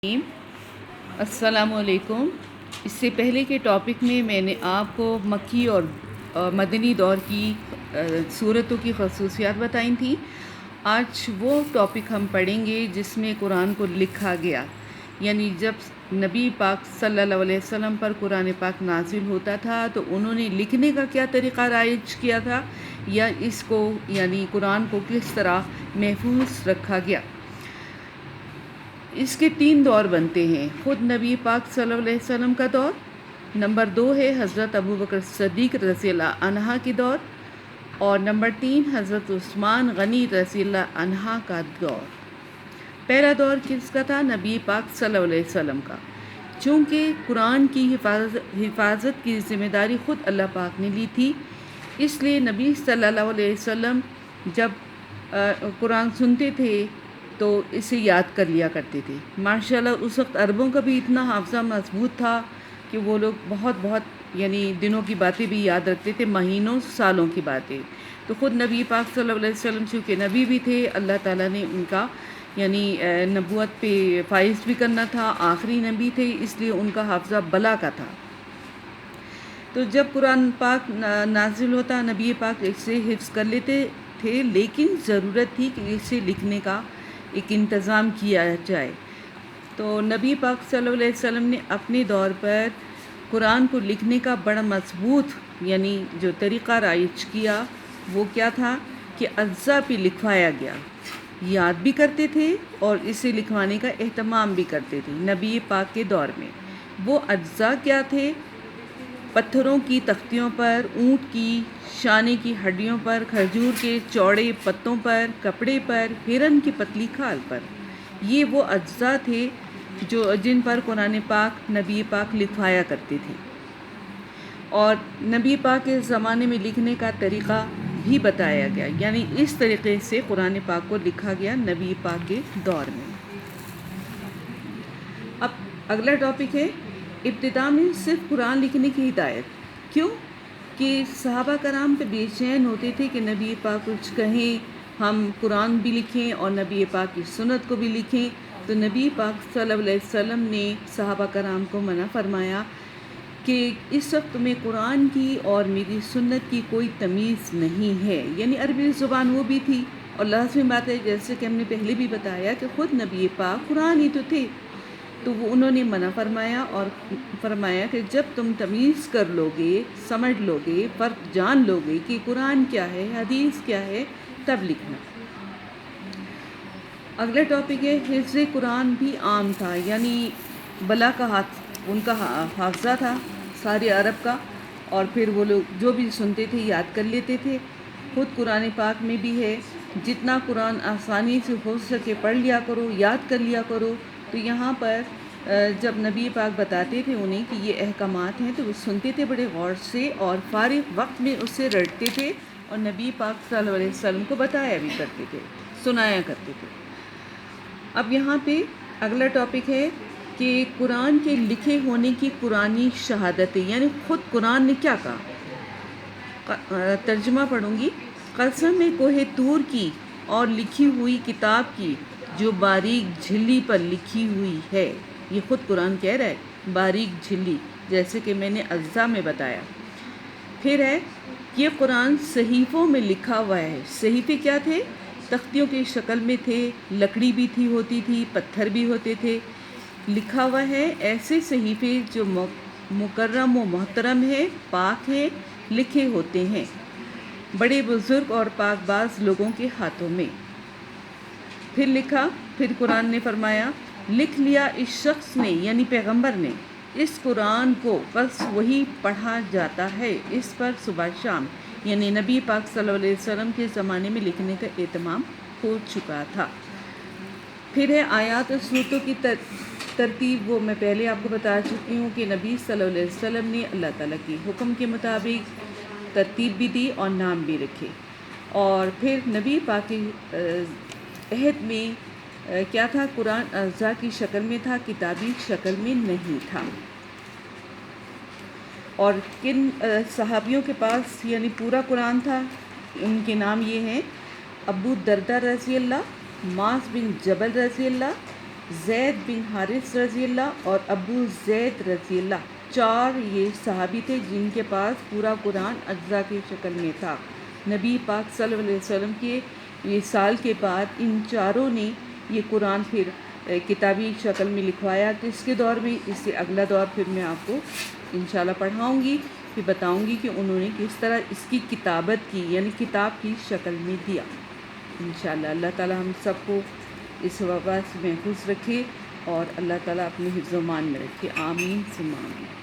السلام علیکم۔ اس سے پہلے کے ٹاپک میں نے آپ کو مکی اور مدنی دور کی صورتوں کی خصوصیات بتائی تھیں۔ آج وہ ٹاپک ہم پڑھیں گے جس میں قرآن کو لکھا گیا، یعنی جب نبی پاک صلی اللہ علیہ وسلم پر قرآن پاک نازل ہوتا تھا تو انہوں نے لکھنے کا کیا طریقہ رائج کیا تھا، یا اس کو یعنی قرآن کو کس طرح محفوظ رکھا گیا۔ اس کے 3 دور بنتے ہیں: خود نبی پاک صلی اللہ علیہ وسلم کا دور، نمبر 2 ہے حضرت ابوبکر صدیق رضی اللہ عنہ کی دور، اور نمبر 3 حضرت عثمان غنی رضی اللہ عنہ کا دور۔ پہلا دور کس کا تھا؟ نبی پاک صلی اللہ علیہ وسلم کا۔ چونکہ قرآن کی حفاظت کی ذمہ داری خود اللہ پاک نے لی تھی، اس لیے نبی صلی اللہ علیہ وسلم جب قرآن سنتے تھے تو اسے یاد کر لیا کرتے تھے۔ ماشاءاللہ اس وقت عربوں کا بھی اتنا حافظہ مضبوط تھا کہ وہ لوگ بہت یعنی دنوں کی باتیں بھی یاد رکھتے تھے، مہینوں سالوں کی باتیں۔ تو خود نبی پاک صلی اللہ علیہ وسلم چونکہ نبی بھی تھے، اللہ تعالیٰ نے ان کا یعنی نبوت پہ فائز بھی کرنا تھا، آخری نبی تھے، اس لیے ان کا حافظہ بلا کا تھا۔ تو جب قرآن پاک نازل ہوتا، نبی پاک اسے حفظ کر لیتے تھے، لیکن ضرورت تھی کہ اسے لکھنے کا ایک انتظام کیا جائے۔ تو نبی پاک صلی اللہ علیہ وسلم نے اپنے دور پر قرآن کو لکھنے کا بڑا مضبوط یعنی جو طریقہ رائج کیا وہ کیا تھا کہ اجزاء پہ لکھوایا گیا، یاد بھی کرتے تھے اور اسے لکھوانے کا اہتمام بھی کرتے تھے۔ نبی پاک کے دور میں وہ اجزاء کیا تھے؟ پتھروں کی تختیوں پر، اونٹ کی شانے کی ہڈیوں پر، کھجور کے چوڑے پتوں پر، کپڑے پر، ہرن کی پتلی کھال پر۔ یہ وہ اجزاء تھے جن پر قرآن پاک نبی پاک لکھوایا کرتے تھے، اور نبی پاک کے زمانے میں لکھنے کا طریقہ بھی بتایا گیا، یعنی اس طریقے سے قرآن پاک کو لکھا گیا نبی پاک کے دور میں۔ اب اگلا ٹاپک ہے ابتدا میں صرف قرآن لکھنے کی ہدایت۔ کیوں؟ کہ صحابہ کرام پہ بے چین ہوتے تھے کہ نبی پاک کچھ کہیں، ہم قرآن بھی لکھیں اور نبی پاک کی سنت کو بھی لکھیں۔ تو نبی پاک صلی اللہ علیہ وسلم نے صحابہ کرام کو منع فرمایا کہ اس وقت تمہیں قرآن کی اور میری سنت کی کوئی تمیز نہیں ہے، یعنی عربی زبان وہ بھی تھی، اور لازمی بات ہے جیسے کہ ہم نے پہلے بھی بتایا کہ خود نبی پاک قرآن ہی تو تھے۔ تو وہ انہوں نے منع فرمایا اور فرمایا کہ جب تم تمیز کر لو گے، سمجھ لو گے، فرق جان لو گے کہ قرآن کیا ہے، حدیث کیا ہے، تب لکھنا۔ اگلا ٹاپک ہے حفظ قرآن بھی عام تھا، یعنی بلا کا ان کا حافظہ تھا سارے عرب کا، اور پھر وہ لوگ جو بھی سنتے تھے یاد کر لیتے تھے۔ خود قرآن پاک میں بھی ہے جتنا قرآن آسانی سے ہو سکے پڑھ لیا کرو، یاد کر لیا کرو۔ تو یہاں پر جب نبی پاک بتاتے تھے انہیں کہ یہ احکامات ہیں تو وہ سنتے تھے بڑے غور سے، اور فارغ وقت میں اس سے رٹتے تھے، اور نبی پاک صلی اللہ علیہ وسلم کو بتایا بھی کرتے تھے، سنایا کرتے تھے۔ اب یہاں پہ اگلا ٹاپک ہے کہ قرآن کے لکھے ہونے کی قرآنی شہادتیں، یعنی خود قرآن نے کیا کہا۔ ترجمہ پڑھوں گی۔ قسم ہے کوہ طور کی اور لکھی ہوئی کتاب کی جو باریک جھلی پر لکھی ہوئی ہے۔ یہ خود قرآن کہہ رہا ہے، باریک جھلی، جیسے کہ میں نے اجزاء میں بتایا۔ پھر ہے یہ قرآن صحیفوں میں لکھا ہوا ہے۔ صحیفے کیا تھے؟ تختیوں کی شکل میں تھے، لکڑی بھی ہوتی تھی، پتھر بھی ہوتے تھے۔ لکھا ہوا ہے ایسے صحیفے جو مکرم و محترم ہے، پاک ہے، لکھے ہوتے ہیں بڑے بزرگ اور پاک باز لوگوں کے ہاتھوں میں۔ پھر قرآن نے فرمایا لکھ لیا اس شخص نے، یعنی پیغمبر نے، اس قرآن کو، بس وہی پڑھا جاتا ہے اس پر صبح شام، یعنی نبی پاک صلی اللہ علیہ وسلم کے زمانے میں لکھنے کا اہتمام ہو چکا تھا۔ پھر ہے آیات اور سورتوں کی ترتیب، وہ میں پہلے آپ کو بتا چکی ہوں کہ نبی صلی اللہ علیہ وسلم نے اللہ تعالیٰ کے حکم کے مطابق ترتیب بھی دی اور نام بھی رکھے۔ اور پھر نبی پاک کے عہد میں کیا تھا؟ قرآن اجزاء کی شکل میں تھا، کتابی شکل میں نہیں تھا۔ اور کن صحابیوں کے پاس یعنی پورا قرآن تھا؟ ان کے نام یہ ہیں: ابو دردہ رضی اللہ، معاذ بن جبل رضی اللہ، زید بن حارث رضی اللہ اور ابو زید رضی اللہ، 4 یہ صحابی تھے جن کے پاس پورا قرآن اجزاء کی شکل میں تھا۔ نبی پاک صلی اللہ علیہ وسلم کے وصال کے بعد ان چاروں نے یہ قرآن پھر کتابی شکل میں لکھوایا۔ کس کے دور میں؟ اس سے اگلا دور پھر میں آپ کو انشاءاللہ پڑھاؤں گی، پھر بتاؤں گی کہ انہوں نے کس طرح اس کی کتابت کی، یعنی کتاب کی شکل میں دیا انشاءاللہ۔ اللہ تعالی ہم سب کو اس وبا سے محفوظ رکھے اور اللہ تعالیٰ اپنے حفظ و امان میں رکھے، آمین ثم آمین۔